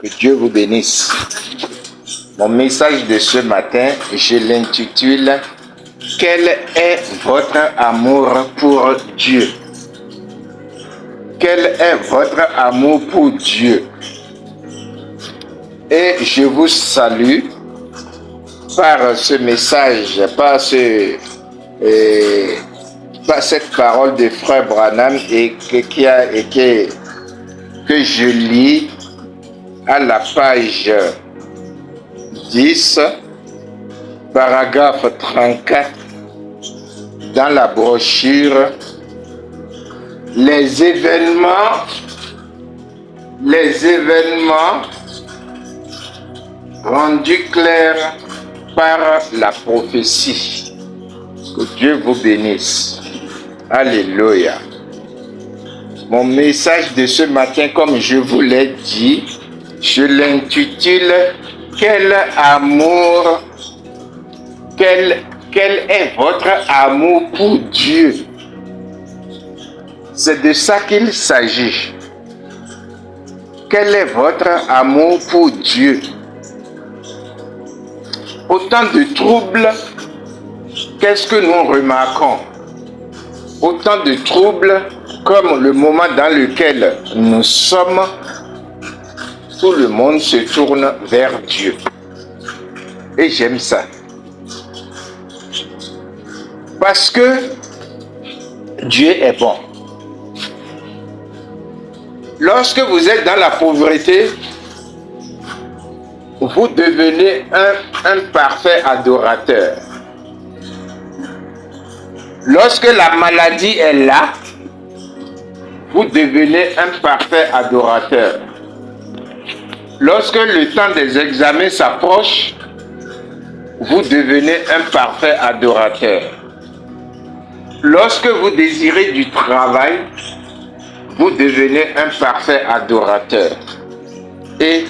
Que Dieu vous bénisse. Mon message de ce matin, je l'intitule « Quel est votre amour pour Dieu ?» Quel est votre amour pour Dieu? Et je vous salue par ce message, par cette parole de Frère Branham que je lis à la page 10, paragraphe 34, dans la brochure Les événements rendus clairs par la prophétie. Que Dieu vous bénisse. Alléluia. Mon message de ce matin, comme je vous l'ai dit, je l'intitule « Quel est votre amour pour Dieu ?» C'est de ça qu'il s'agit. Quel est votre amour pour Dieu? Autant de troubles, qu'est-ce que nous remarquons? Autant de troubles comme le moment dans lequel nous sommes, tout le monde se tourne vers Dieu. Et j'aime ça. Parce que Dieu est bon. Lorsque vous êtes dans la pauvreté, vous devenez un parfait adorateur. Lorsque la maladie est là, vous devenez un parfait adorateur. Lorsque le temps des examens s'approche, vous devenez un parfait adorateur. Lorsque vous désirez du travail, vous devenez un parfait adorateur. Et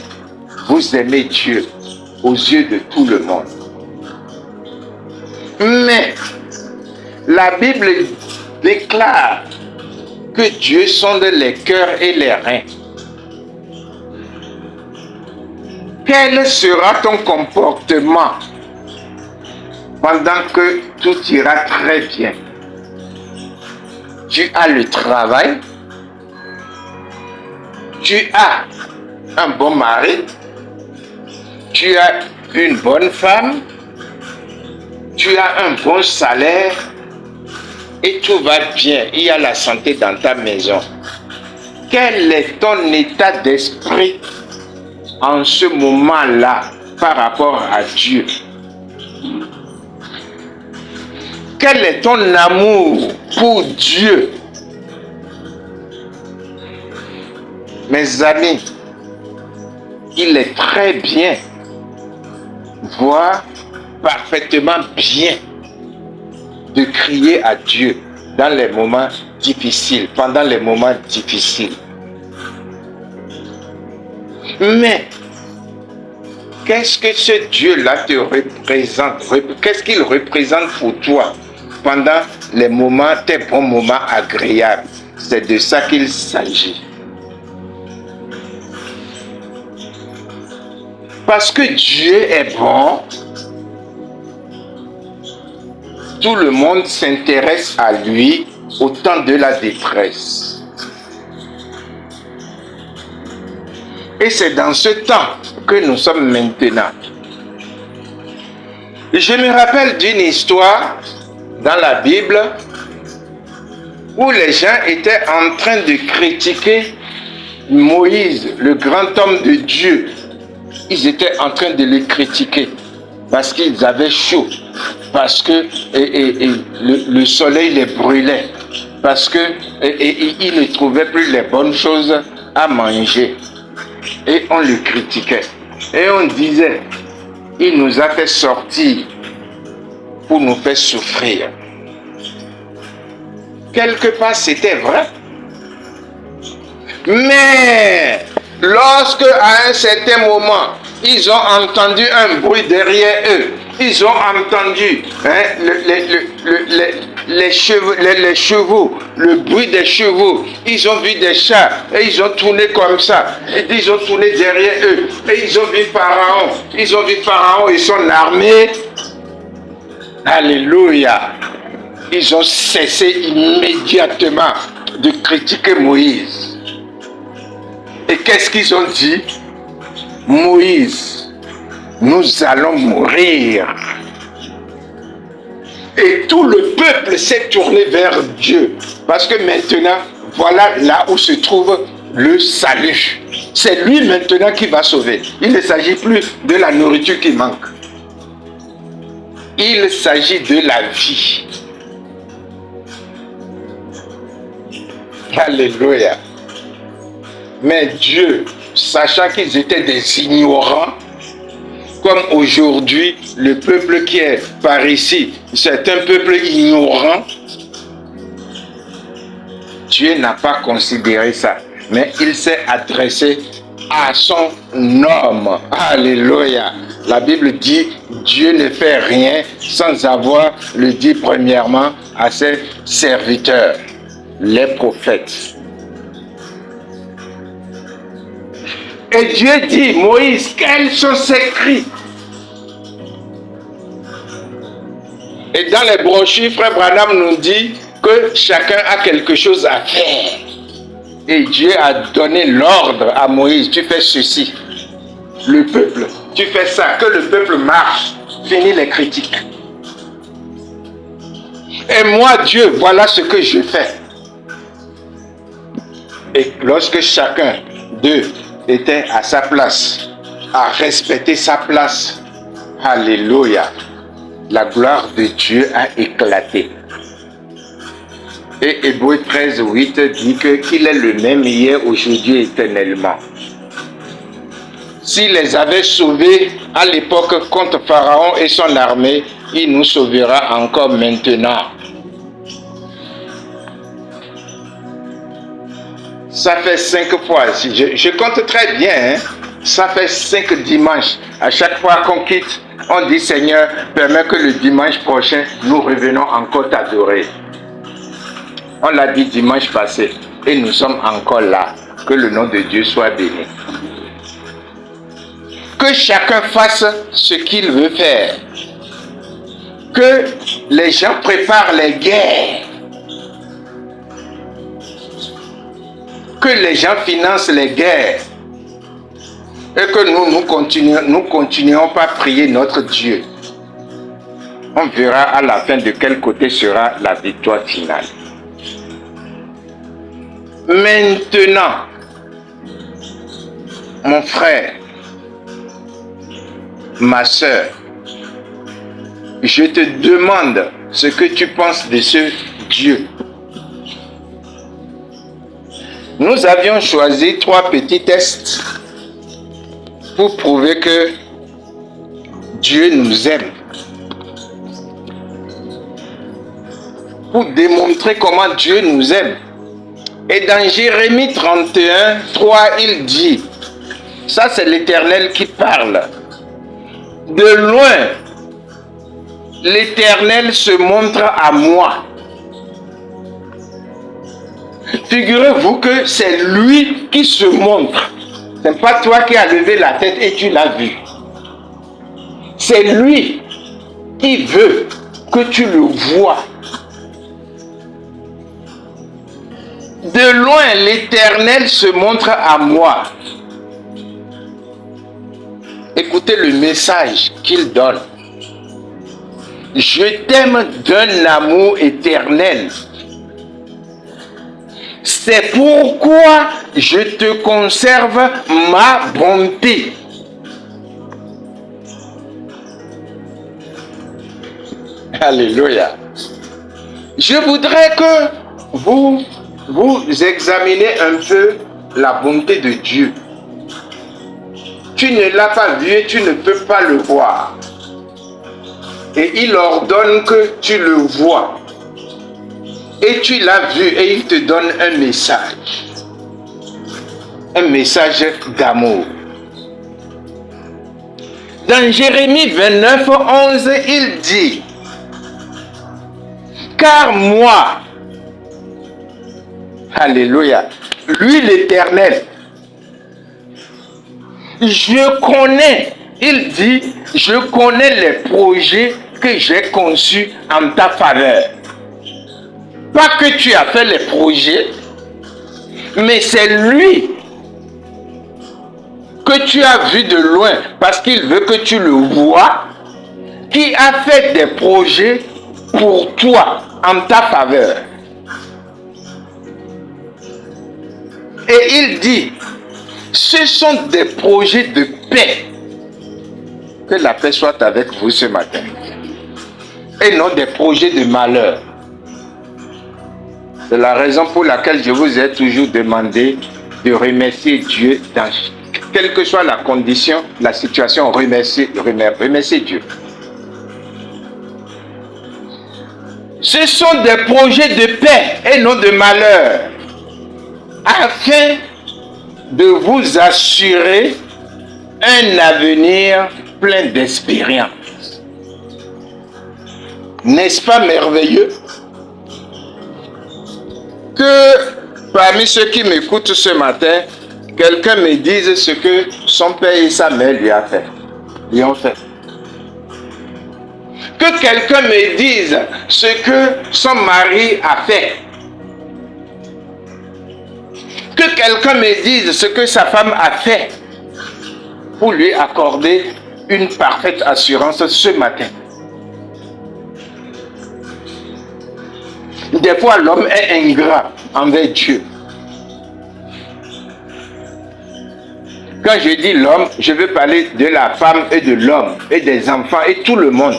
vous aimez Dieu aux yeux de tout le monde. Mais la Bible déclare que Dieu sonde les cœurs et les reins. Quel sera ton comportement pendant que tout ira très bien? Tu as le travail, tu as un bon mari, tu as une bonne femme, tu as un bon salaire et tout va bien, il y a la santé dans ta maison. Quel est ton état d'esprit en ce moment-là par rapport à Dieu? Quel est ton amour pour Dieu? Mes amis, il est très bien, voire parfaitement bien, de crier à Dieu dans les moments difficiles, pendant les moments difficiles. Mais, qu'est-ce que ce Dieu-là te représente? Qu'est-ce qu'il représente pour toi pendant les moments, tes bons moments agréables? C'est de ça qu'il s'agit. Parce que Dieu est bon, tout le monde s'intéresse à lui au temps de la détresse. Et c'est dans ce temps que nous sommes maintenant. Je me rappelle d'une histoire dans la Bible où les gens étaient en train de critiquer Moïse, le grand homme de Dieu. Ils étaient en train de le critiquer parce qu'ils avaient chaud, parce que le soleil les brûlait, parce que ils ne trouvaient plus les bonnes choses à manger. Et on le critiquait. Et on disait, il nous a fait sortir pour nous faire souffrir. Quelque part, c'était vrai. Mais lorsque à un certain moment, Ils ont entendu un bruit derrière eux. Ils ont entendu les chevaux, le bruit des chevaux. Ils ont vu des chats et ils ont tourné comme ça. Et ils ont tourné derrière eux. Et ils ont vu Pharaon. Ils ont vu Pharaon et son armée. Alléluia. Ils ont cessé immédiatement de critiquer Moïse. Et qu'est-ce qu'ils ont dit? Moïse, nous allons mourir. Et tout le peuple s'est tourné vers Dieu. Parce que maintenant, voilà là où se trouve le salut. C'est lui maintenant qui va sauver. Il ne s'agit plus de la nourriture qui manque. Il s'agit de la vie. Alléluia. Mais Dieu, sachant qu'ils étaient des ignorants, comme aujourd'hui, le peuple qui est par ici, c'est un peuple ignorant, Dieu n'a pas considéré ça. Mais il s'est adressé à son homme. Alléluia. La Bible dit, Dieu ne fait rien sans avoir le dit premièrement à ses serviteurs, les prophètes. Et Dieu dit, Moïse, quels sont ces cris? Et dans les brochures, Frère Branham nous dit que chacun a quelque chose à faire. Et Dieu a donné l'ordre à Moïse, tu fais ceci. Le peuple, tu fais ça, que le peuple marche. Fini les critiques. Et moi, Dieu, voilà ce que je fais. Et lorsque chacun d'eux était à sa place, à respecter sa place, alléluia, la gloire de Dieu a éclaté. Et Hébreux 13:8 dit qu'il est le même hier, aujourd'hui, éternellement. S'il les avait sauvés à l'époque contre Pharaon et son armée, il nous sauvera encore maintenant. Ça fait 5 fois, je compte très bien, hein? Ça fait 5 dimanches. À chaque fois qu'on quitte, on dit Seigneur, permets que le dimanche prochain, nous revenons encore t'adorer. On l'a dit dimanche passé et nous sommes encore là. Que le nom de Dieu soit béni. Que chacun fasse ce qu'il veut faire. Que les gens préparent les guerres. Que les gens financent les guerres. Et que nous continuons pas à prier notre Dieu. On verra à la fin de quel côté sera la victoire finale. Maintenant, mon frère, ma soeur, je te demande ce que tu penses de ce Dieu. Nous avions choisi 3 petits tests pour prouver que Dieu nous aime. Pour démontrer comment Dieu nous aime. Et dans Jérémie 31:3, il dit, ça c'est l'Éternel qui parle. De loin, l'Éternel se montre à moi. Figurez-vous que c'est lui qui se montre. Ce n'est pas toi qui as levé la tête et tu l'as vu. C'est lui qui veut que tu le vois. De loin, l'Éternel se montre à moi. Écoutez le message qu'il donne. Je t'aime d'un amour éternel. C'est pourquoi je te conserve ma bonté. Alléluia. Je voudrais que vous examinez un peu la bonté de Dieu. Tu ne l'as pas vu et tu ne peux pas le voir. Et il ordonne que tu le vois. Et tu l'as vu et il te donne un message. Un message d'amour. Dans Jérémie 29, 11, il dit, car moi, alléluia, lui l'Éternel, je connais, il dit, je connais les projets que j'ai conçus en ta faveur. Pas que tu as fait les projets, mais c'est lui que tu as vu de loin parce qu'il veut que tu le vois, qui a fait des projets pour toi en ta faveur. Et il dit, ce sont des projets de paix. Que la paix soit avec vous ce matin. Et non des projets de malheur. C'est la raison pour laquelle je vous ai toujours demandé de remercier Dieu dans quelle que soit la condition, la situation, remercier Dieu. Ce sont des projets de paix et non de malheur, afin de vous assurer un avenir plein d'espérance. N'est-ce pas merveilleux que parmi ceux qui m'écoutent ce matin, quelqu'un me dise ce que son père et sa mère lui ont fait. Que quelqu'un me dise ce que son mari a fait. Que quelqu'un me dise ce que sa femme a fait pour lui accorder une parfaite assurance ce matin. Des fois, l'homme est ingrat envers Dieu. Quand je dis l'homme, je veux parler de la femme et de l'homme et des enfants et tout le monde.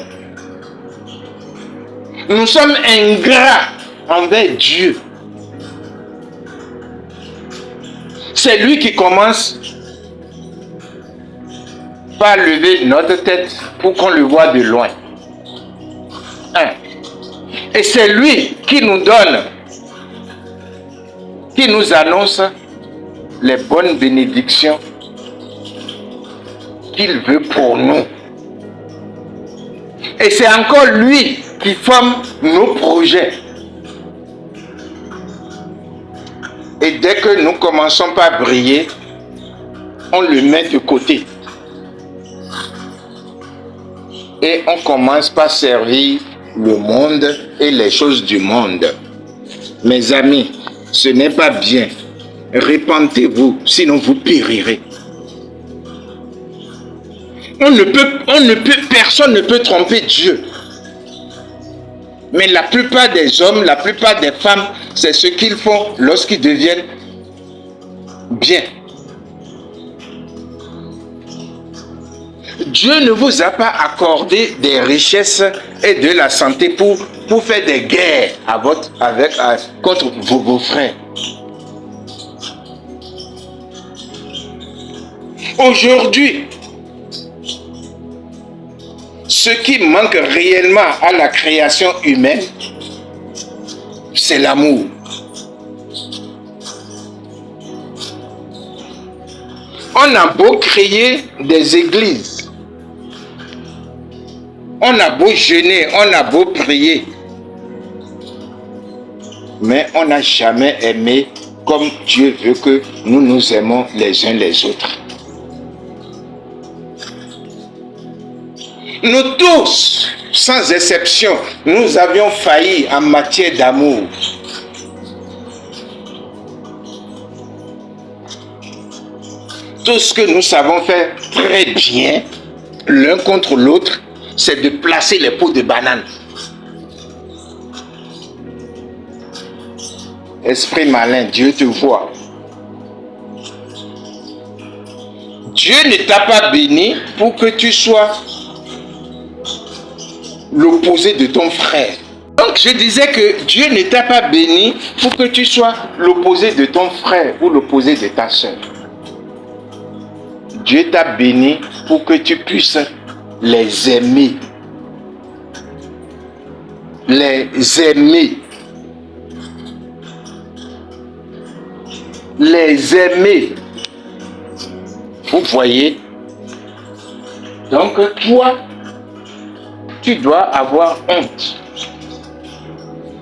Nous sommes ingrats envers Dieu. C'est lui qui commence par lever notre tête pour qu'on le voit de loin. Et c'est lui qui nous donne, qui nous annonce les bonnes bénédictions qu'il veut pour nous. Et c'est encore lui qui forme nos projets. Et dès que nous commençons par briller, on le met de côté. Et on commence par servir le monde et les choses du monde. Mes amis, ce n'est pas bien. Repentez-vous, sinon vous périrez. Personne ne peut tromper Dieu. Mais la plupart des hommes, la plupart des femmes, c'est ce qu'ils font lorsqu'ils deviennent bien. Dieu ne vous a pas accordé des richesses et de la santé pour faire des guerres contre vos frères. Aujourd'hui, ce qui manque réellement à la création humaine, c'est l'amour. On a beau créer des églises, on a beau jeûner, on a beau prier, mais on n'a jamais aimé comme Dieu veut que nous nous aimons les uns les autres. Nous tous, sans exception, nous avions failli en matière d'amour. Tout ce que nous savons faire très bien, l'un contre l'autre, c'est de placer les peaux de banane. Esprit malin, Dieu te voit. Dieu ne t'a pas béni pour que tu sois l'opposé de ton frère. Donc je disais que Dieu ne t'a pas béni pour que tu sois l'opposé de ton frère ou l'opposé de ta soeur. Dieu t'a béni pour que tu puisses les aimer. Les aimer. Les aimer. Vous voyez, Donc toi, tu dois avoir honte.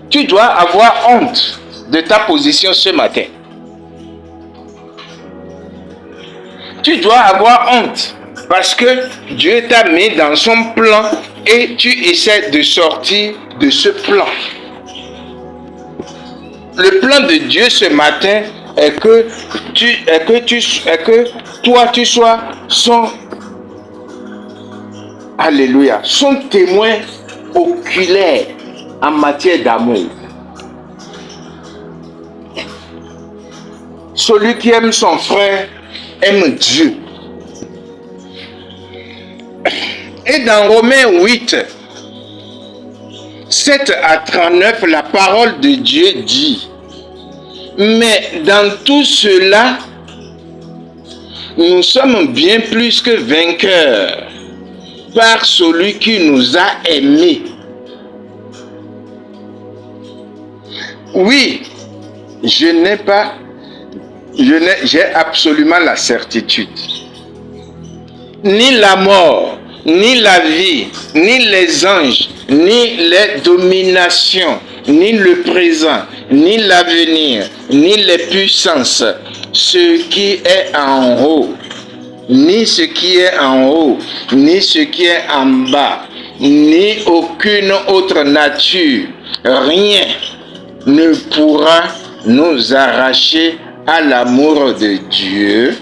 Tu dois avoir honte de ta position ce matin. Tu dois avoir honte parce que Dieu t'a mis dans son plan et tu essaies de sortir de ce plan. Le plan de Dieu ce matin est que toi tu sois son alléluia, son témoin oculaire en matière d'amour. Celui qui aime son frère aime Dieu. Et dans Romains 8, 7 à 39, la parole de Dieu dit: mais dans tout cela, nous sommes bien plus que vainqueurs par celui qui nous a aimés. Oui, j'ai absolument la certitude. Ni la mort, ni la vie, ni les anges, ni les dominations, ni le présent, ni l'avenir, ni les puissances, ce qui est en haut, ni ce qui est en haut, ni ce qui est en bas, ni aucune autre nature, rien ne pourra nous arracher à l'amour de Dieu,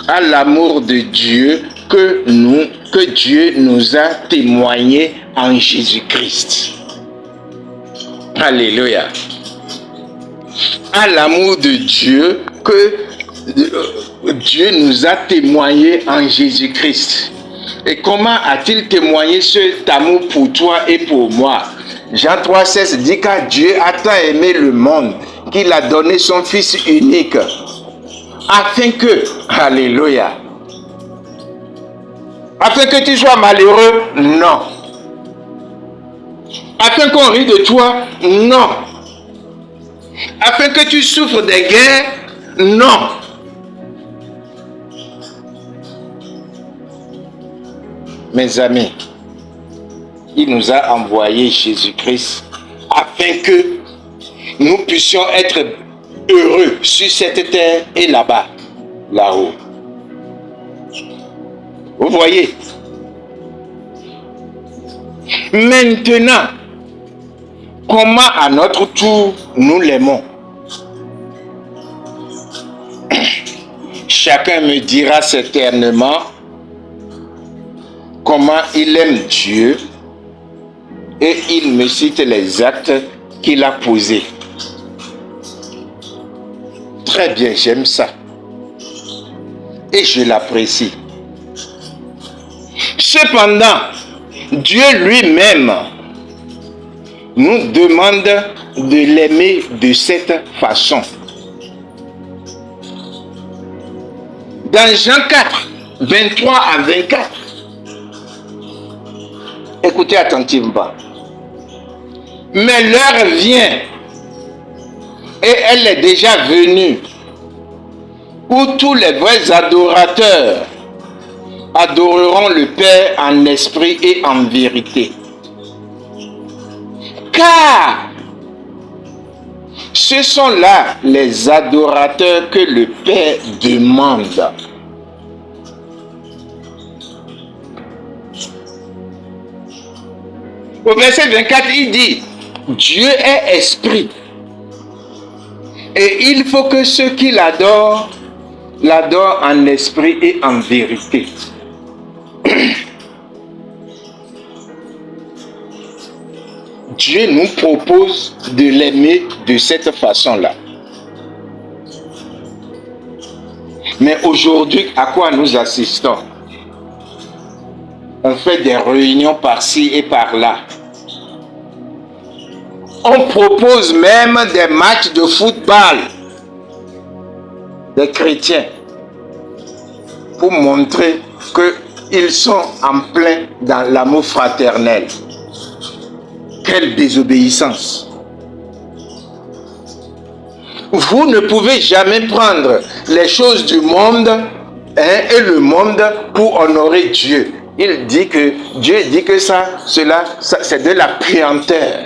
à l'amour de Dieu que Dieu nous a témoigné en Jésus-Christ. Alléluia. À l'amour de Dieu que Dieu nous a témoigné en Jésus-Christ. Et comment a-t-il témoigné cet amour pour toi et pour moi? Jean 3,16 dit qu'à Dieu a tant aimé le monde qu'il a donné son Fils unique afin que, alléluia, afin que tu sois malheureux, non. Afin qu'on rie de toi, non. Afin que tu souffres des guerres, non. Mes amis, il nous a envoyé Jésus-Christ afin que nous puissions être heureux sur cette terre et là-bas, là-haut. Vous voyez? Maintenant, comment à notre tour nous l'aimons? Chacun me dira certainement comment il aime Dieu et il me cite les actes qu'il a posés. Très bien, j'aime ça. Et je l'apprécie. Cependant, Dieu lui-même nous demande de l'aimer de cette façon. Dans Jean 4, 23 à 24, écoutez attentivement. Mais l'heure vient, et elle est déjà venue, où tous les vrais adorateurs adoreront le Père en esprit et en vérité. Car ce sont là les adorateurs que le Père demande. Au verset 24, il dit: Dieu est esprit. Et il faut que ceux qui l'adorent en esprit et en vérité. Dieu nous propose de l'aimer de cette façon-là. Mais aujourd'hui, à quoi nous assistons? On fait des réunions par-ci et par-là. On propose même des matchs de football des chrétiens pour montrer qu'ils sont en plein dans l'amour fraternel. Quelle désobéissance! Vous ne pouvez jamais prendre les choses du monde et le monde pour honorer Dieu. Il dit que Dieu dit que ça c'est de la puanteur.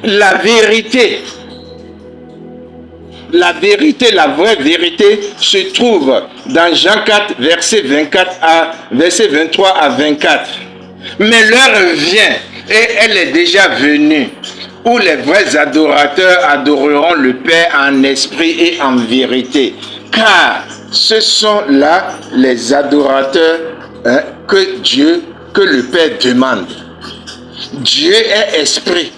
La vérité, la vraie vérité se trouve dans Jean 4, verset 23 à 24. Mais l'heure vient, et elle est déjà venue, où les vrais adorateurs adoreront le Père en esprit et en vérité. Car ce sont là les adorateurs que le Père demande. Dieu est esprit.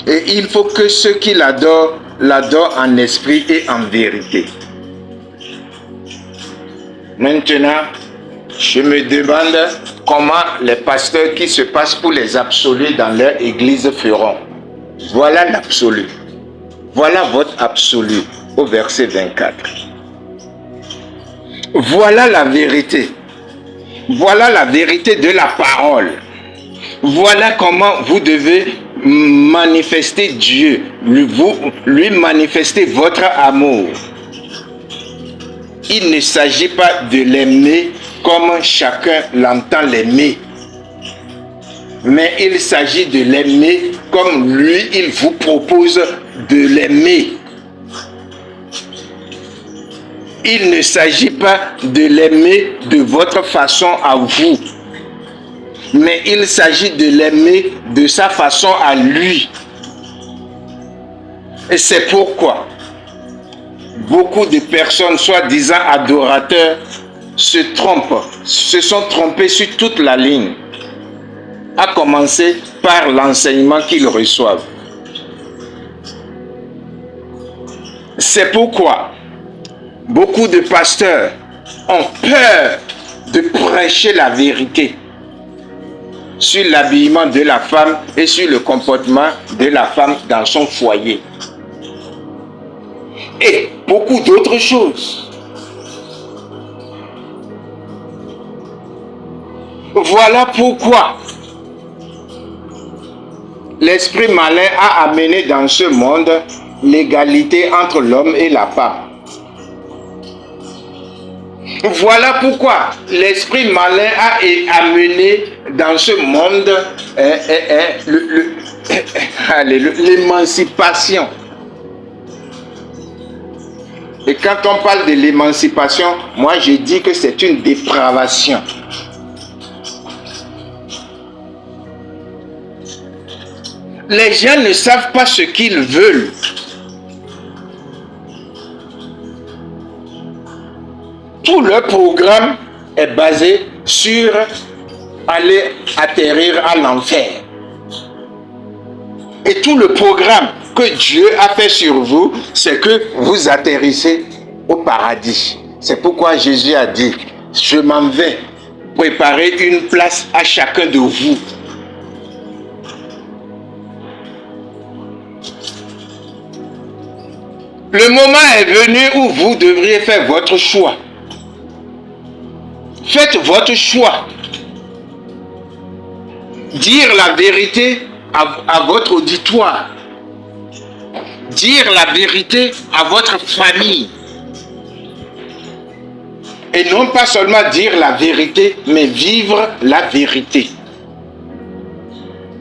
Et il faut que ceux qui l'adorent en esprit et en vérité. Maintenant, je me demande comment les pasteurs qui se passent pour les absolus dans leur église feront. Voilà l'absolu. Voilà votre absolu au verset 24. Voilà la vérité. Voilà la vérité de la parole. Voilà comment vous devez manifester Dieu, lui manifester votre amour. Il ne s'agit pas de l'aimer comme chacun l'entend l'aimer, mais il s'agit de l'aimer comme lui, il vous propose de l'aimer. Il ne s'agit pas de l'aimer de votre façon à vous, mais il s'agit de l'aimer de sa façon à lui. Et c'est pourquoi beaucoup de personnes, soi-disant adorateurs, se sont trompés sur toute la ligne, à commencer par l'enseignement qu'ils reçoivent. C'est pourquoi beaucoup de pasteurs ont peur de prêcher la vérité sur l'habillement de la femme et sur le comportement de la femme dans son foyer. Et beaucoup d'autres choses. Voilà pourquoi l'esprit malin a amené dans ce monde l'égalité entre l'homme et la femme. Voilà pourquoi l'esprit malin a amené dans ce monde l'émancipation. Et quand on parle de l'émancipation, moi je dis que c'est une dépravation. Les gens ne savent pas ce qu'ils veulent. Tout leur programme est basé sur aller atterrir à l'enfer. Et tout le programme que Dieu a fait sur vous, c'est que vous atterrissez au paradis. C'est pourquoi Jésus a dit, je m'en vais préparer une place à chacun de vous. Le moment est venu où vous devriez faire votre choix. Faites votre choix. Dire la vérité à votre auditoire. Dire la vérité à votre famille. Et non pas seulement dire la vérité, mais vivre la vérité.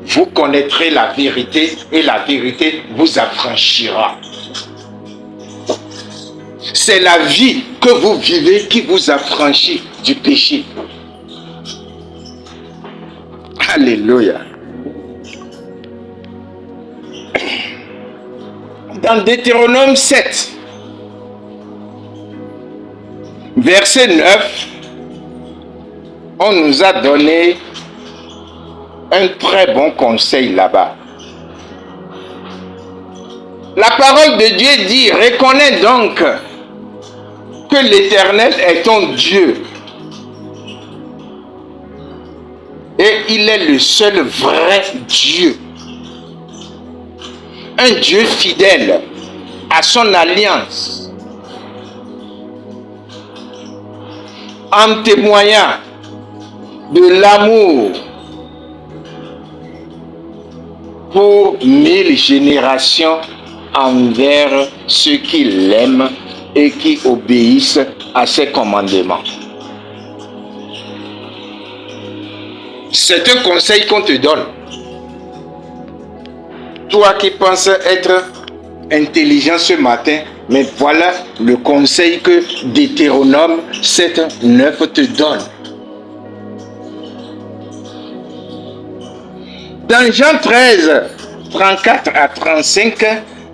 Vous connaîtrez la vérité et la vérité vous affranchira. C'est la vie que vous vivez qui vous affranchit du péché. Alléluia. Dans Deutéronome 7, verset 9, on nous a donné un très bon conseil là-bas. La parole de Dieu dit, reconnais donc que l'Éternel est ton Dieu. Et il est le seul vrai Dieu. Un Dieu fidèle à son alliance. En témoignant de l'amour pour 1000 générations envers ceux qui l'aiment et qui obéissent à ses commandements. C'est un conseil qu'on te donne. Toi qui penses être intelligent ce matin, mais voilà le conseil que Deutéronome 7:9 te donne. Dans Jean 13, 34 à 35,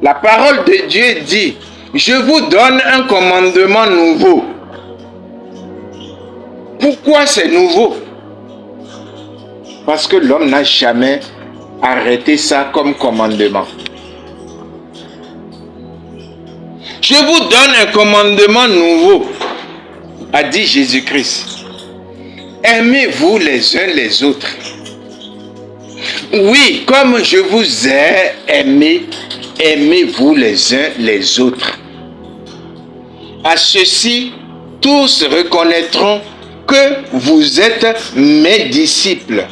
la parole de Dieu dit: je vous donne un commandement nouveau. Pourquoi c'est nouveau? Parce que l'homme n'a jamais arrêté ça comme commandement. Je vous donne un commandement nouveau, a dit Jésus-Christ. Aimez-vous les uns les autres. Oui, comme je vous ai aimé, aimez-vous les uns les autres. À ceci, tous reconnaîtront que vous êtes mes disciples.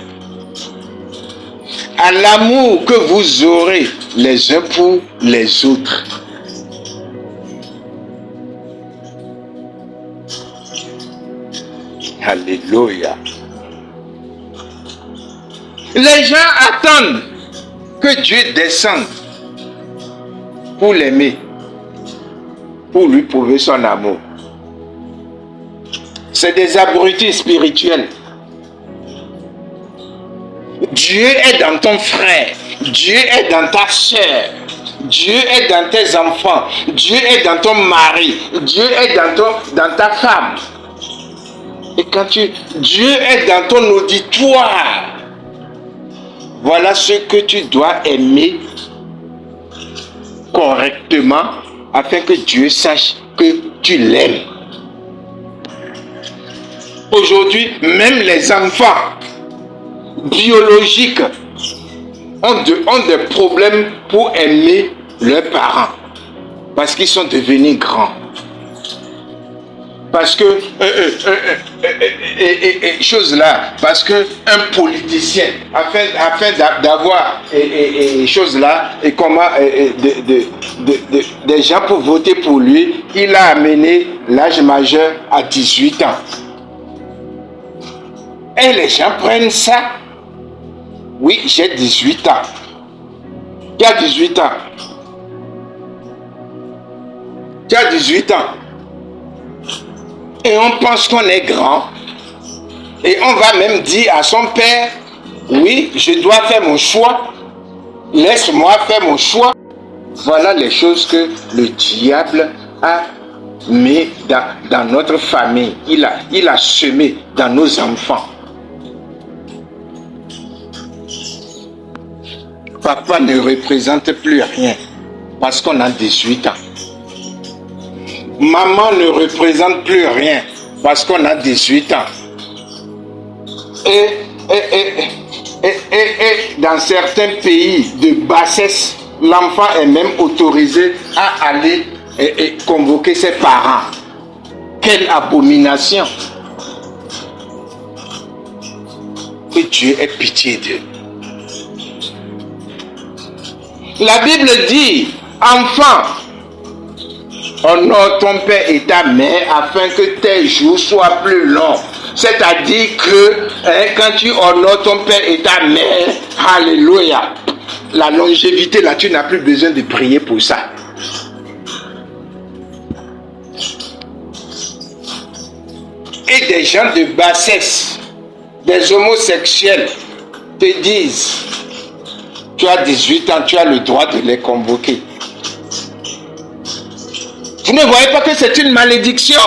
À l'amour que vous aurez les uns pour les autres. Alléluia. Les gens attendent que Dieu descende pour l'aimer, pour lui prouver son amour. C'est des abrutis spirituels. Dieu est dans ton frère, Dieu est dans ta soeur, Dieu est dans tes enfants, Dieu est dans ton mari, Dieu est dans ta femme. Et quand Dieu est dans ton auditoire, voilà ce que tu dois aimer correctement afin que Dieu sache que tu l'aimes. Aujourd'hui, même les enfants biologiques ont des problèmes pour aimer leurs parents parce qu'ils sont devenus grands. Parce que chose là, parce que un politicien, afin d'avoir chose là, et comment des gens pour voter pour lui, il a amené l'âge majeur à 18 ans. Et les gens prennent ça. Oui, j'ai 18 ans. Tu as 18 ans. Tu as 18 ans. Et on pense qu'on est grand. Et on va même dire à son père, oui, je dois faire mon choix. Laisse-moi faire mon choix. Voilà les choses que le diable a mis dans notre famille. Il a semé dans nos enfants. Papa ne représente plus rien parce qu'on a 18 ans. Maman ne représente plus rien parce qu'on a 18 ans. Et dans certains pays de bassesse, l'enfant est même autorisé à aller et convoquer ses parents. Quelle abomination! Que Dieu ait pitié d'eux. La Bible dit, enfant, honore ton père et ta mère afin que tes jours soient plus longs. C'est-à-dire que quand tu honores ton père et ta mère, alléluia, la longévité là, tu n'as plus besoin de prier pour ça. Et des gens de bassesse, des homosexuels te disent, tu as 18 ans, tu as le droit de les convoquer. Vous ne voyez pas que c'est une malédiction?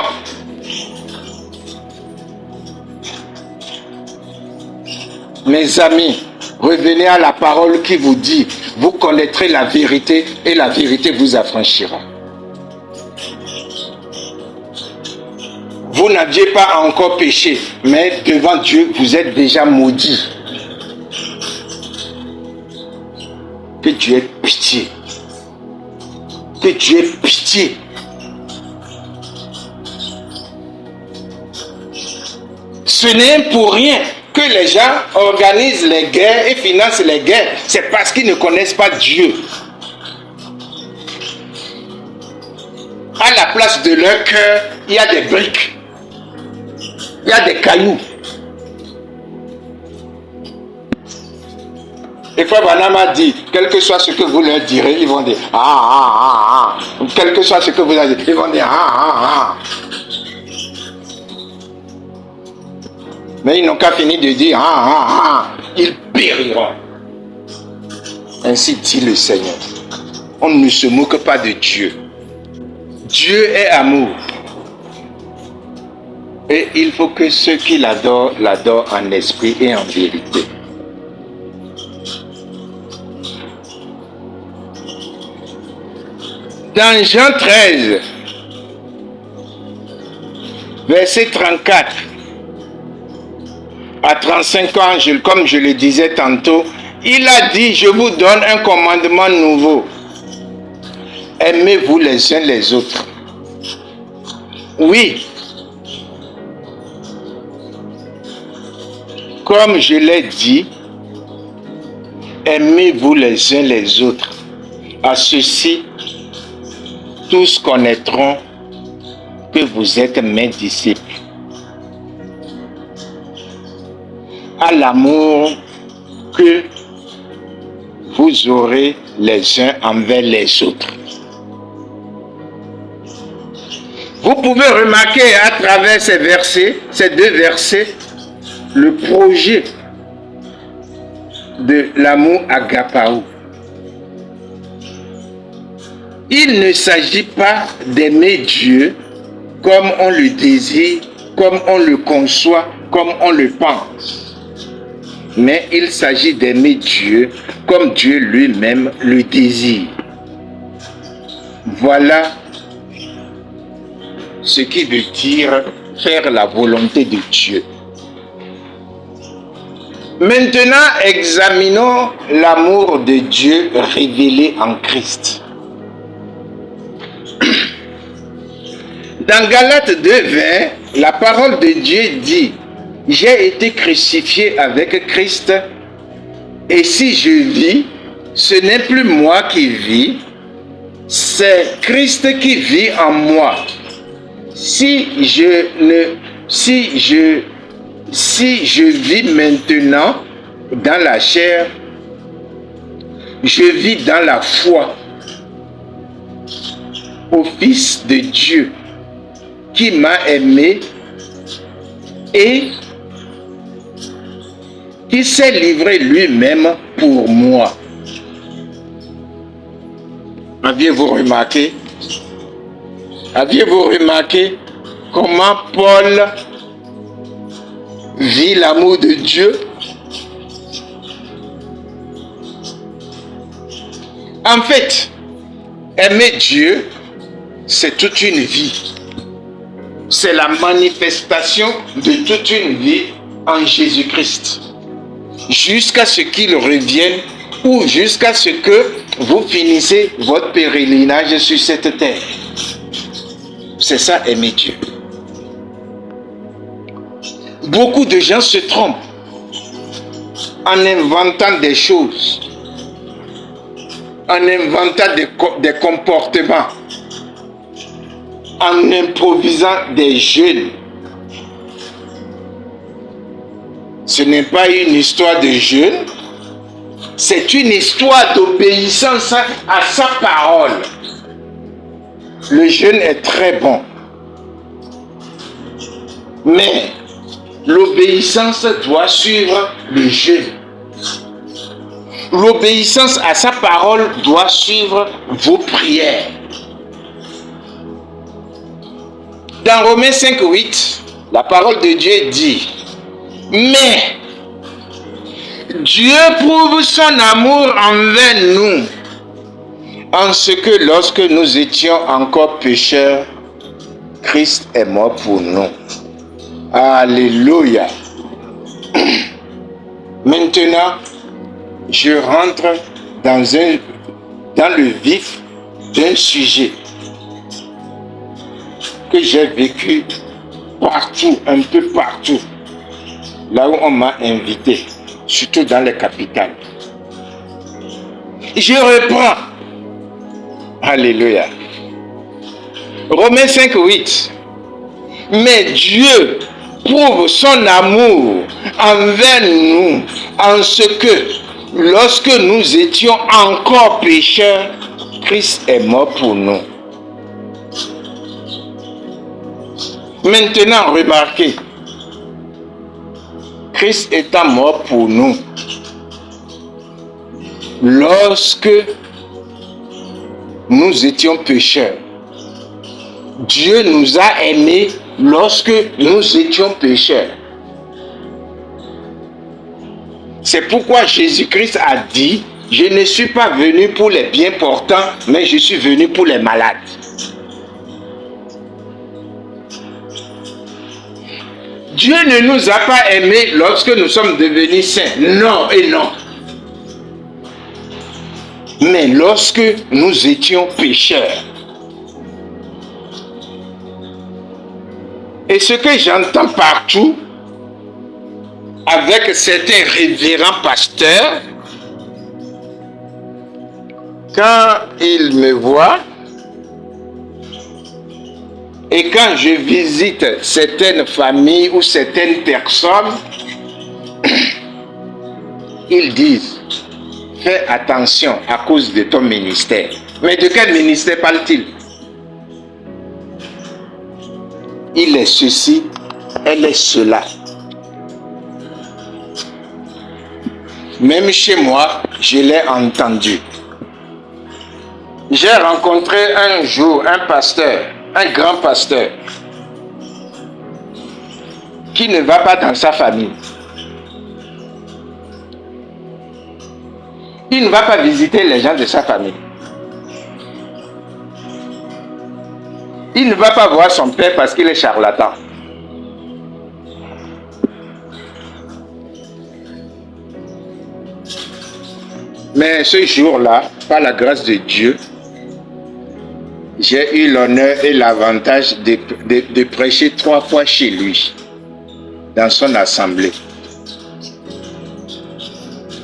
Mes amis, revenez à la parole qui vous dit, vous connaîtrez la vérité et la vérité vous affranchira. Vous n'aviez pas encore péché, mais devant Dieu, vous êtes déjà maudit. Que Dieu ait pitié. Que Dieu ait pitié. Ce n'est pour rien que que les gens organisent les guerres et financent les guerres, c'est parce qu'ils ne connaissent pas Dieu. À la place de leur cœur, il y a des briques. Il y a des cailloux. Et Frère Branham a dit, quel que soit ce que vous leur direz, ils vont dire ah. Quel que soit ce que vous leur direz, ils vont dire ah. Mais ils n'ont qu'à finir de dire ils périront. Ainsi dit le Seigneur. On ne se moque pas de Dieu. Dieu est amour. Et il faut que ceux qui l'adorent, l'adorent en esprit et en vérité. Dans Jean 13, verset 34 à 35 ans, comme je le disais tantôt, il a dit, je vous donne un commandement nouveau. Aimez-vous les uns les autres. Oui. Comme je l'ai dit, aimez-vous les uns les autres. À ceci, tous connaîtront que vous êtes mes disciples. À l'amour que vous aurez les uns envers les autres. Vous pouvez remarquer à travers ces versets, ces deux versets, le projet de l'amour agapao. Il ne s'agit pas d'aimer Dieu comme on le désire, comme on le conçoit, comme on le pense. Mais il s'agit d'aimer Dieu comme Dieu lui-même le désire. Voilà ce qui veut dire faire la volonté de Dieu. Maintenant, examinons l'amour de Dieu révélé en Christ. Dans Galates 2:20, la parole de Dieu dit, « J'ai été crucifié avec Christ, et si je vis, ce n'est plus moi qui vis, c'est Christ qui vit en moi. Si je vis maintenant dans la chair, je vis dans la foi au Fils de Dieu qui m'a aimé et qui s'est livré lui-même pour moi. » Aviez-vous remarqué comment Paul vit l'amour de Dieu? En fait, aimer Dieu, c'est toute une vie. C'est la manifestation de toute une vie en Jésus-Christ. Jusqu'à ce qu'il revienne ou jusqu'à ce que vous finissez votre pèlerinage sur cette terre. C'est ça, aimer Dieu. Beaucoup de gens se trompent en inventant des choses, en inventant des comportements, en improvisant des jeûnes. Ce n'est pas une histoire de jeûne, c'est une histoire d'obéissance à sa parole. Le jeûne est très bon, mais l'obéissance doit suivre le jeûne. L'obéissance à sa parole doit suivre vos prières. Dans Romains 5:8, la parole de Dieu dit, « Mais Dieu prouve son amour envers nous, en ce que lorsque nous étions encore pécheurs, Christ est mort pour nous. » Alléluia. Maintenant, je rentre dans le vif d'un sujet que j'ai vécu partout, un peu partout. là où on m'a invité, surtout dans les capitales. Je reprends. Alléluia. Romains 5:8. Mais Dieu prouve son amour envers nous en ce que, lorsque nous étions encore pécheurs, Christ est mort pour nous. Maintenant, remarquez, Christ étant mort pour nous, lorsque nous étions pécheurs, Dieu nous a aimés lorsque nous étions pécheurs. C'est pourquoi Jésus-Christ a dit, je ne suis pas venu pour les bien portants, mais je suis venu pour les malades. Dieu ne nous a pas aimés lorsque nous sommes devenus saints. Non et non. Mais lorsque nous étions pécheurs. Et ce que j'entends partout, avec certains révérends pasteurs, quand ils me voient, et quand je visite certaines familles ou certaines personnes, ils disent, fais attention à cause de ton ministère. Mais de quel ministère parle-t-il? Il est ceci, elle est cela. Même chez moi, je l'ai entendu. J'ai rencontré un jour un pasteur, un grand pasteur, qui ne va pas dans sa famille. Il ne va pas visiter les gens de sa famille. Il ne va pas voir son père parce qu'il est charlatan. Mais ce jour-là, par la grâce de Dieu, j'ai eu l'honneur et l'avantage de prêcher 3 fois chez lui, dans son assemblée.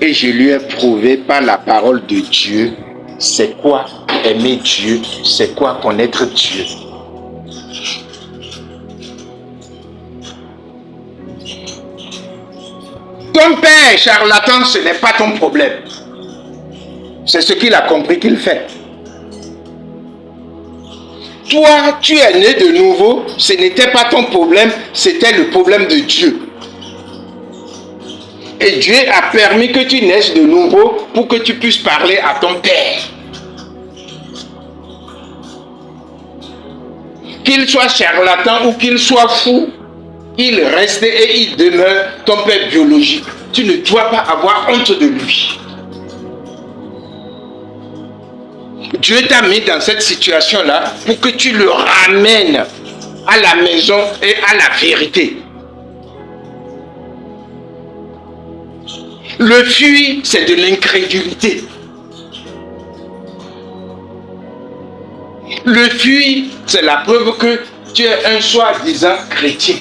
Et je lui ai prouvé par la parole de Dieu, c'est quoi aimer Dieu, c'est quoi connaître Dieu. Ton père charlatan, ce n'est pas ton problème. C'est ce qu'il a compris qu'il fait. Toi, tu es né de nouveau, ce n'était pas ton problème, c'était le problème de Dieu. Et Dieu a permis que tu naisses de nouveau pour que tu puisses parler à ton père. Qu'il soit charlatan ou qu'il soit fou, il reste et il demeure ton père biologique. Tu ne dois pas avoir honte de lui. Dieu t'a mis dans cette situation-là pour que tu le ramènes à la maison et à la vérité. Le fuir, c'est de l'incrédulité. Le fuir, c'est la preuve que tu es un soi-disant chrétien.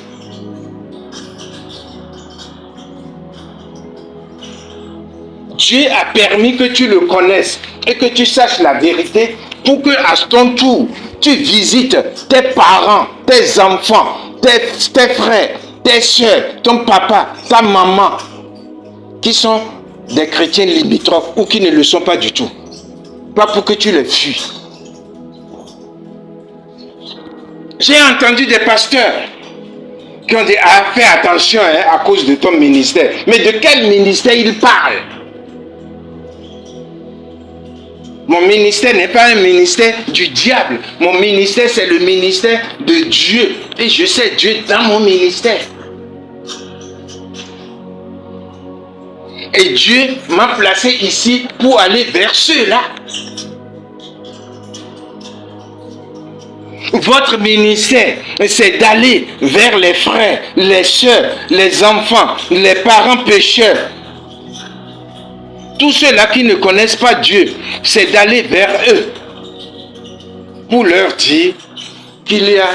Dieu a permis que tu le connaisses et que tu saches la vérité pour que à ton tour, tu visites tes parents, tes enfants, tes frères, tes soeurs, ton papa, ta maman, qui sont des chrétiens limitrophes ou qui ne le sont pas du tout. Pas pour que tu les fuis. J'ai entendu des pasteurs qui ont dit, ah, fais attention à cause de ton ministère. Mais de quel ministère ils parlent? Mon ministère n'est pas un ministère du diable. Mon ministère, c'est le ministère de Dieu. Et je sais Dieu dans mon ministère. Et Dieu m'a placé ici pour aller vers ceux-là. Votre ministère, c'est d'aller vers les frères, les sœurs, les enfants, les parents pécheurs. Tous ceux-là qui ne connaissent pas Dieu, c'est d'aller vers eux pour leur dire qu'il y a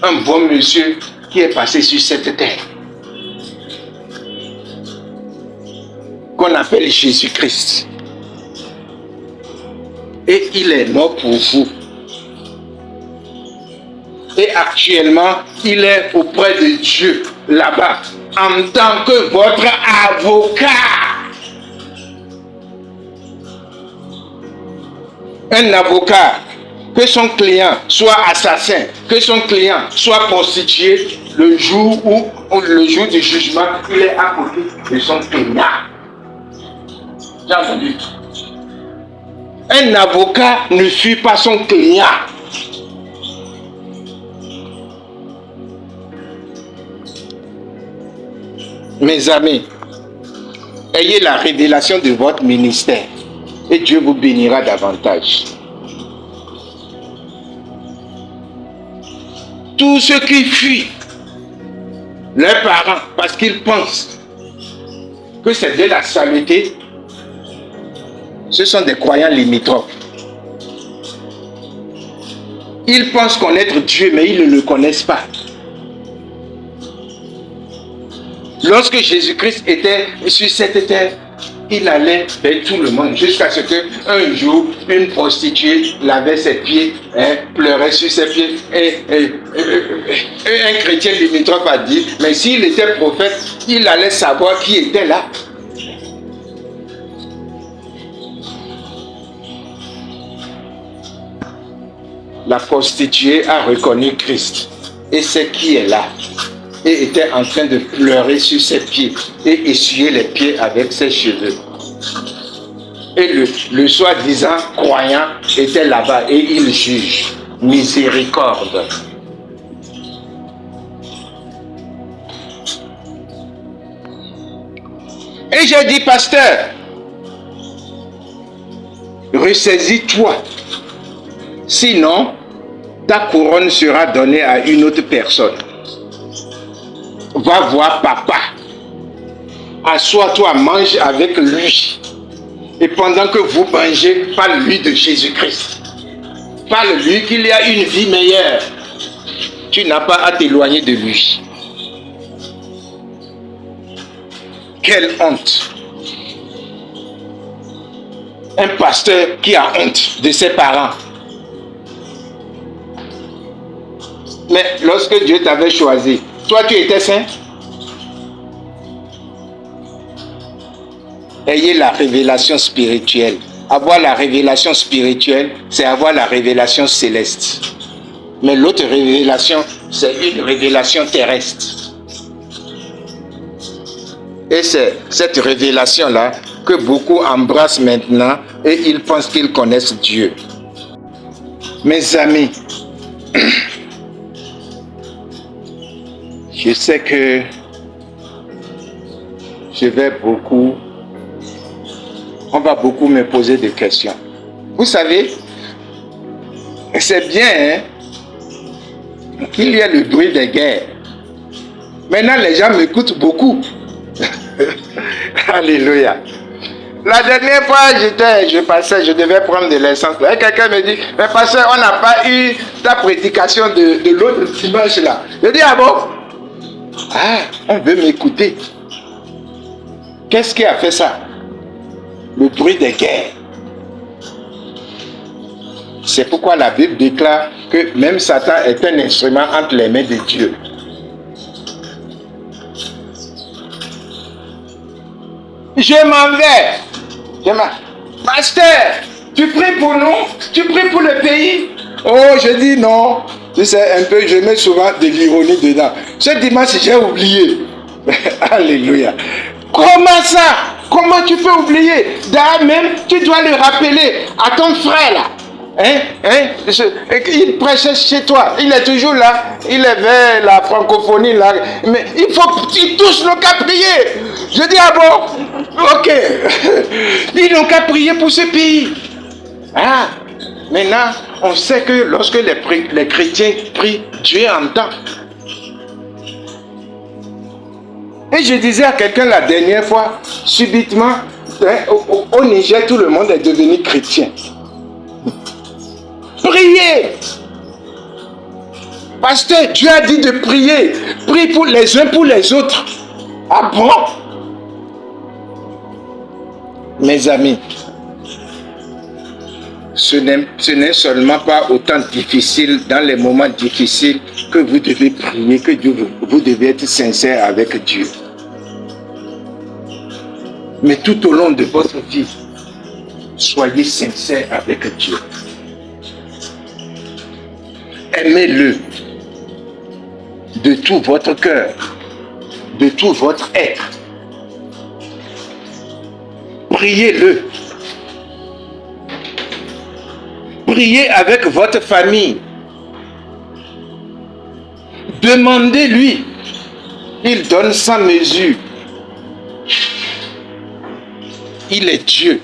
un bon monsieur qui est passé sur cette terre. qu'on appelle Jésus-Christ. Et il est mort pour vous. Et actuellement, il est auprès de Dieu, là-bas, en tant que votre avocat. Un avocat, que son client soit assassin, que son client soit prostitué, le jour du jugement, il est à côté de son client. J'ai entendu. Un avocat ne suit pas son client. Mes amis, ayez la révélation de votre ministère et Dieu vous bénira davantage. Tous ceux qui fuient leurs parents parce qu'ils pensent que c'est de la saleté, ce sont des croyants limitrophes. Ils pensent connaître Dieu, mais ils ne le connaissent pas. Lorsque Jésus-Christ était sur cette terre, il allait vers tout le monde jusqu'à ce qu'un jour, une prostituée lavait ses pieds, pleurait sur ses pieds. Et un chrétien limitrophe a dit, mais s'il était prophète, il allait savoir qui était là. La prostituée a reconnu Christ et c'est qui est là. Et était en train de pleurer sur ses pieds et essuyer les pieds avec ses cheveux. Et le soi-disant croyant était là-bas et il juge. Miséricorde. Et j'ai dit, pasteur, ressaisis-toi. Sinon, ta couronne sera donnée à une autre personne. Va voir papa. Assois-toi, mange avec lui. Et pendant que vous mangez, parle-lui de Jésus-Christ. Parle-lui qu'il y a une vie meilleure. Tu n'as pas à t'éloigner de lui. Quelle honte. Un pasteur qui a honte de ses parents. Mais lorsque Dieu t'avait choisi, toi tu étais saint. Ayez la révélation spirituelle. Avoir la révélation spirituelle, c'est avoir la révélation céleste. Mais l'autre révélation, c'est une révélation terrestre. Et c'est cette révélation-là que beaucoup embrassent maintenant et ils pensent qu'ils connaissent Dieu. Mes amis, je sais que on va beaucoup me poser des questions. Vous savez, c'est bien qu'il y ait le bruit des guerres. Maintenant, les gens m'écoutent beaucoup. Alléluia. La dernière fois, je devais prendre de l'essence. Et quelqu'un me dit, mais pasteur, on n'a pas eu ta prédication de l'autre dimanche là. Je dis, ah bon? Ah, on veut m'écouter. Qu'est-ce qui a fait ça? Le bruit des guerres. C'est pourquoi la Bible déclare que même Satan est un instrument entre les mains de Dieu. Je m'en vais. Pasteur, tu pries pour nous? Tu pries pour le pays? Oh, je dis non. Tu sais, un peu, je mets souvent de l'ironie dedans. Ce dimanche, j'ai oublié. Alléluia. Comment ça? Comment tu peux oublier? D'ailleurs, même, tu dois le rappeler à ton frère là. Il prêchait chez toi. Il est toujours là. Il est vers la francophonie là. Mais il faut qu'ils tous n'ont qu'à prier. Je dis, ah bon? Ok. Ils n'ont qu'à prier pour ce pays. Ah. Maintenant, on sait que lorsque les chrétiens prient, Dieu entend. Et je disais à quelqu'un la dernière fois, subitement, au Niger, tout le monde est devenu chrétien. Priez! Pasteur, Dieu a dit de prier. Prie pour les uns pour les autres. Ah bon? Mes amis, ce n'est seulement pas autant difficile, dans les moments difficiles, que vous devez prier, que vous devez être sincère avec Dieu. Mais tout au long de votre vie, soyez sincère avec Dieu. Aimez-le de tout votre cœur, de tout votre être. Priez-le. Priez avec votre famille. Demandez-lui. Il donne sans mesure. Il est Dieu.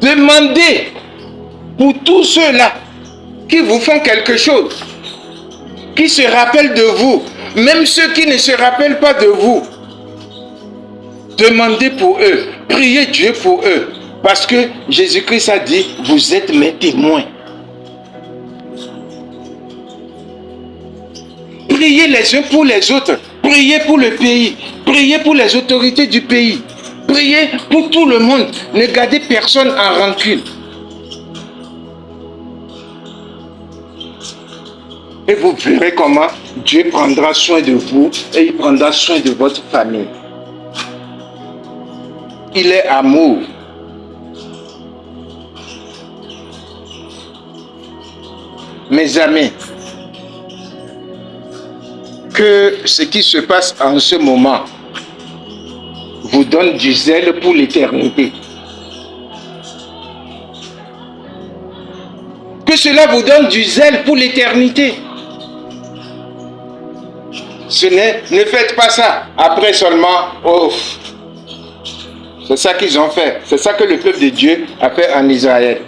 Demandez pour tous ceux-là qui vous font quelque chose, qui se rappellent de vous, même ceux qui ne se rappellent pas de vous. Demandez pour eux, priez Dieu pour eux, parce que Jésus-Christ a dit, vous êtes mes témoins. Priez les uns pour les autres, priez pour le pays, priez pour les autorités du pays, priez pour tout le monde, ne gardez personne en rancune. Et vous verrez comment Dieu prendra soin de vous et il prendra soin de votre famille. Il est amour. Mes amis, que ce qui se passe en ce moment vous donne du zèle pour l'éternité. Que cela vous donne du zèle pour l'éternité. Ne faites pas ça après seulement, oh, c'est ça qu'ils ont fait. C'est ça que le peuple de Dieu a fait en Israël.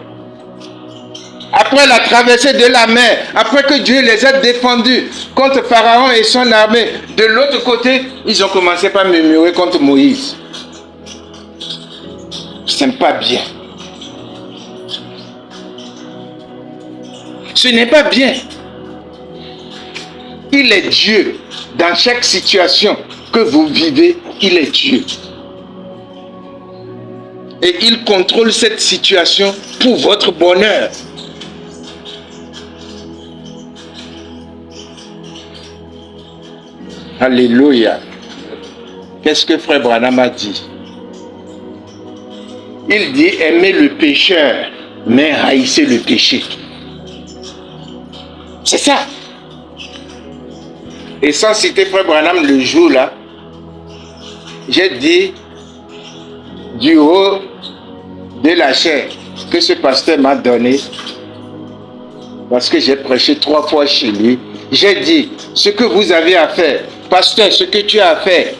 Après la traversée de la mer, après que Dieu les a défendus contre Pharaon et son armée, de l'autre côté, ils ont commencé par murmurer contre Moïse. Ce n'est pas bien. Ce n'est pas bien. Il est Dieu. Dans chaque situation que vous vivez, il est Dieu. Et il contrôle cette situation pour votre bonheur. Alléluia. Qu'est-ce que Frère Branham a dit? Il dit, aimez le pécheur, mais haïssez le péché. C'est ça. Et sans citer Frère Branham le jour là, j'ai dit du haut de la chair que ce pasteur m'a donné, parce que j'ai prêché 3 fois chez lui, j'ai dit, ce que vous avez à faire, pasteur, ce que tu as à faire,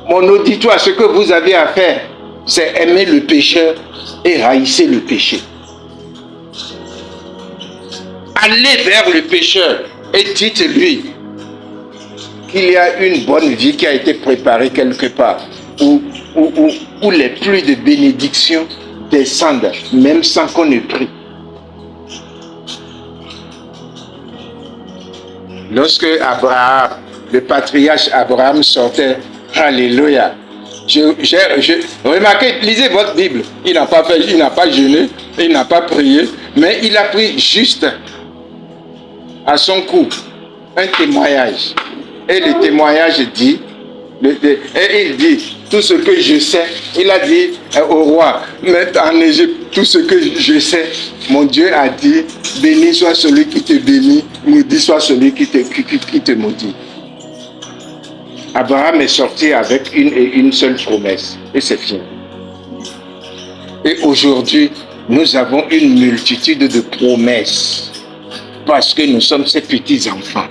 mon auditoire, ce que vous avez à faire, c'est aimer le pécheur et haïsser le péché. Allez vers le pécheur et dites-lui qu'il y a une bonne vie qui a été préparée quelque part, où les pluies de bénédiction descendent, même sans qu'on ne prie. Lorsque Abraham, le patriarche Abraham sortait, alléluia, j'ai remarqué, lisez votre Bible, il n'a pas fait, il n'a pas jeûné, il n'a pas prié, mais il a pris juste à son cou un témoignage. Et le témoignage dit, et il dit, tout ce que je sais, il a dit au roi, mais en Égypte, tout ce que je sais, mon Dieu a dit, béni soit celui qui te bénit, maudit soit celui qui te maudit. Abraham est sorti avec une seule promesse, et c'est fini. Et aujourd'hui, nous avons une multitude de promesses, parce que nous sommes ses petits-enfants.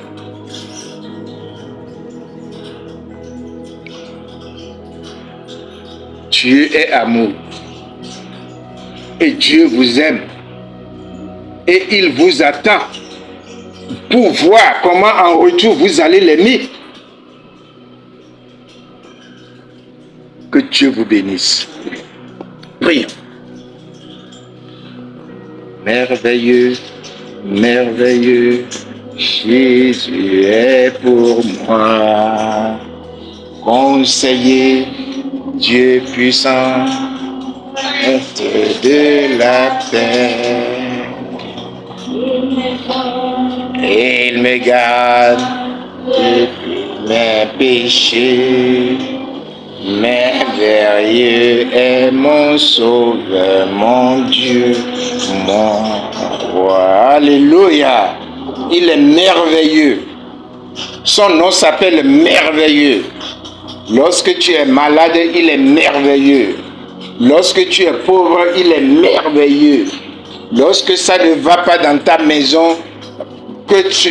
Dieu est amour. Et Dieu vous aime. Et il vous attend pour voir comment en retour vous allez l'aimer. Que Dieu vous bénisse. Prions. Merveilleux, merveilleux, Jésus est pour moi. conseiller, Dieu puissant, maître de la paix. Il me garde de mes péchés. Merveilleux est mon sauveur, mon Dieu, mon roi. Alléluia. Il est merveilleux. Son nom s'appelle merveilleux. Lorsque tu es malade, il est merveilleux. Lorsque tu es pauvre, il est merveilleux. Lorsque ça ne va pas dans ta maison, que tu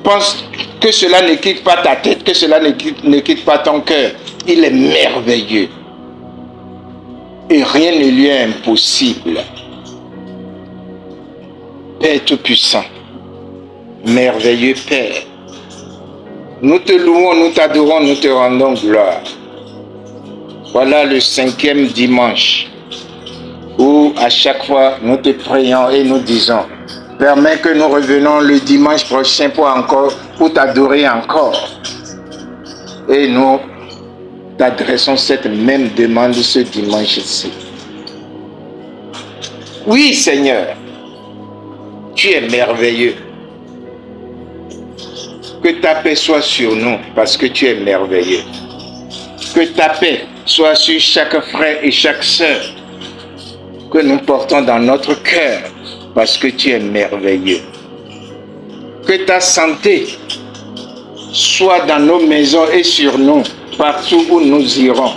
penses que cela ne quitte pas ta tête, que cela ne quitte pas ton cœur, il est merveilleux. Et rien ne lui est impossible. Père Tout-Puissant, merveilleux Père, nous te louons, nous t'adorons, nous te rendons gloire. Voilà le 5e dimanche où à chaque fois nous te prions et nous disons, permets que nous revenons le dimanche prochain pour t'adorer encore. Et nous t'adressons cette même demande ce dimanche-ci. Oui, Seigneur, tu es merveilleux. Que ta paix soit sur nous parce que tu es merveilleux. Que ta paix soit sur chaque frère et chaque sœur que nous portons dans notre cœur parce que tu es merveilleux. Que ta santé soit dans nos maisons et sur nous, partout où nous irons.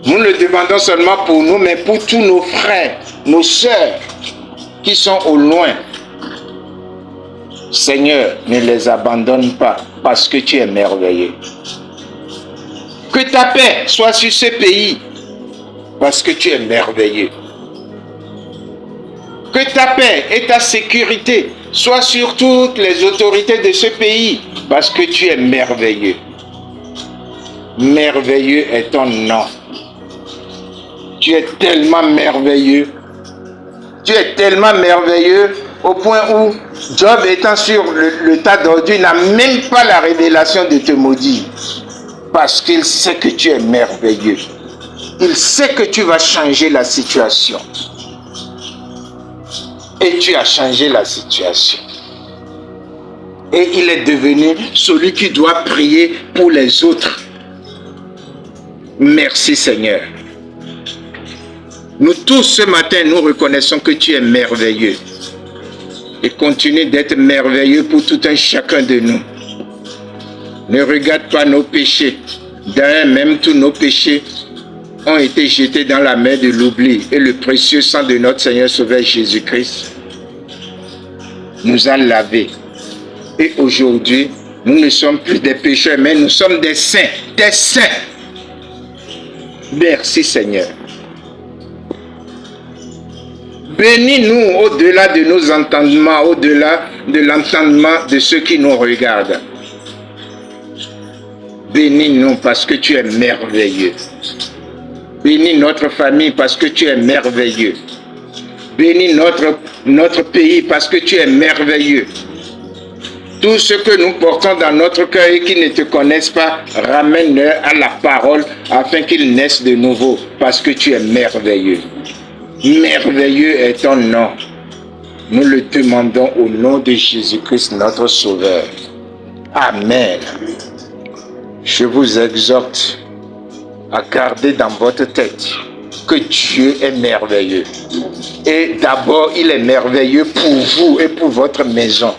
Nous le demandons seulement pour nous, mais pour tous nos frères, nos sœurs qui sont au loin. Seigneur, ne les abandonne pas parce que tu es merveilleux. Que ta paix soit sur ce pays parce que tu es merveilleux. Que ta paix et ta sécurité soient sur toutes les autorités de ce pays parce que tu es merveilleux. Merveilleux est ton nom. Tu es tellement merveilleux. Tu es tellement merveilleux au point où Job étant sur le tas d'ordures n'a même pas la révélation de te maudire. Parce qu'il sait que tu es merveilleux. Il sait que tu vas changer la situation. Et tu as changé la situation. Et il est devenu celui qui doit prier pour les autres. Merci Seigneur. Nous tous ce matin, nous reconnaissons que tu es merveilleux. Et continue d'être merveilleux pour tout un chacun de nous. Ne regarde pas nos péchés. D'ailleurs, même tous nos péchés ont été jetés dans la mer de l'oubli. Et le précieux sang de notre Seigneur Sauveur Jésus-Christ nous a lavés. Et aujourd'hui, nous ne sommes plus des pécheurs, mais nous sommes des saints. Des saints. Merci Seigneur. Bénis-nous au-delà de nos entendements, au-delà de l'entendement de ceux qui nous regardent. Bénis-nous parce que tu es merveilleux. Bénis notre famille parce que tu es merveilleux. Bénis notre pays parce que tu es merveilleux. Tout ce que nous portons dans notre cœur et qui ne te connaissent pas, ramène-leur à la parole afin qu'ils naissent de nouveau parce que tu es merveilleux. Merveilleux est ton nom. Nous le demandons au nom de Jésus-Christ, notre Sauveur. Amen. Je vous exhorte à garder dans votre tête que Dieu est merveilleux. Et d'abord, il est merveilleux pour vous et pour votre maison.